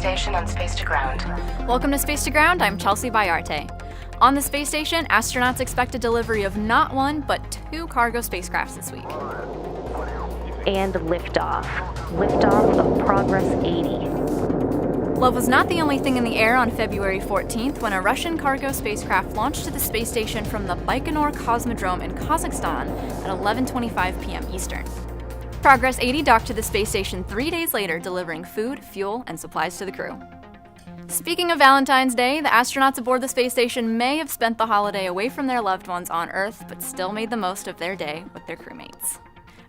station and space to ground. Welcome to Space to Ground, I'm Chelsea Bayarte. On the space station, astronauts expect a delivery of not one, but 2 cargo spacecrafts this week. And liftoff. Liftoff of Progress 80. Love was not the only thing in the air on February 14th when a Russian cargo spacecraft launched to the space station from the Baikonur Cosmodrome in Kazakhstan at 11:25 p.m. Eastern. Progress 80 docked to the space station 3 days later, delivering food, fuel, and supplies to the crew. Speaking of Valentine's Day, the astronauts aboard the space station may have spent the holiday away from their loved ones on Earth, but still made the most of their day with their crewmates.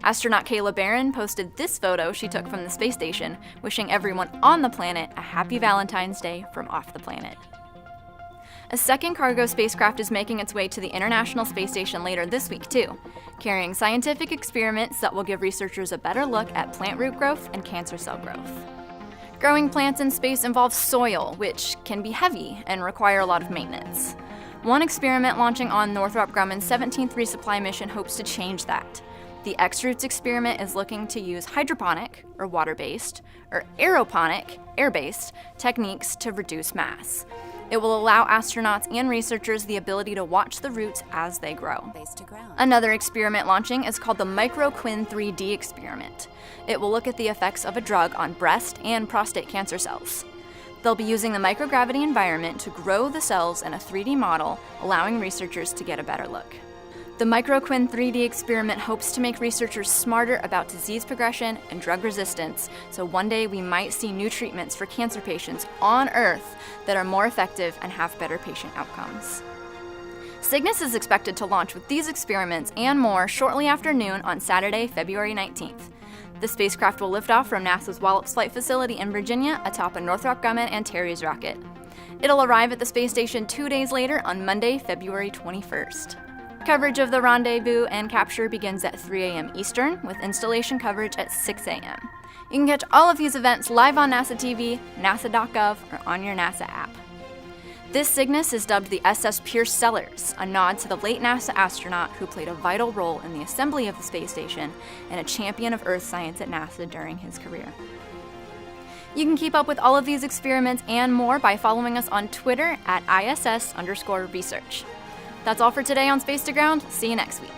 Astronaut Kayla Barron posted this photo she took from the space station, wishing everyone on the planet a happy Valentine's Day from off the planet. A second cargo spacecraft is making its way to the International Space Station later this week, too, carrying scientific experiments that will give researchers a better look at plant root growth and cancer cell growth. Growing plants in space involves soil, which can be heavy and require a lot of maintenance. One experiment launching on Northrop Grumman's 17th resupply mission hopes to change that. The X-Roots experiment is looking to use hydroponic, or water-based, or aeroponic, air-based, techniques to reduce mass. It will allow astronauts and researchers the ability to watch the roots as they grow. Another experiment launching is called the MicroQuinn 3D experiment. It will look at the effects of a drug on breast and prostate cancer cells. They'll be using the microgravity environment to grow the cells in a 3D model, allowing researchers to get a better look. The MicroQuinn 3D experiment hopes to make researchers smarter about disease progression and drug resistance, so one day we might see new treatments for cancer patients on Earth that are more effective and have better patient outcomes. Cygnus is expected to launch with these experiments and more shortly after noon on Saturday, February 19th. The spacecraft will lift off from NASA's Wallops Flight Facility in Virginia atop a Northrop Grumman Antares rocket. It'll arrive at the space station 2 days later on Monday, February 21st. Coverage of the rendezvous and capture begins at 3 a.m. Eastern, with installation coverage at 6 a.m. You can catch all of these events live on NASA TV, nasa.gov, or on your NASA app. This Cygnus is dubbed the SS Pierce Sellers, a nod to the late NASA astronaut who played a vital role in the assembly of the space station and a champion of Earth science at NASA during his career. You can keep up with all of these experiments and more by following us on Twitter at ISS_research. That's all for today on Space to Ground. See you next week.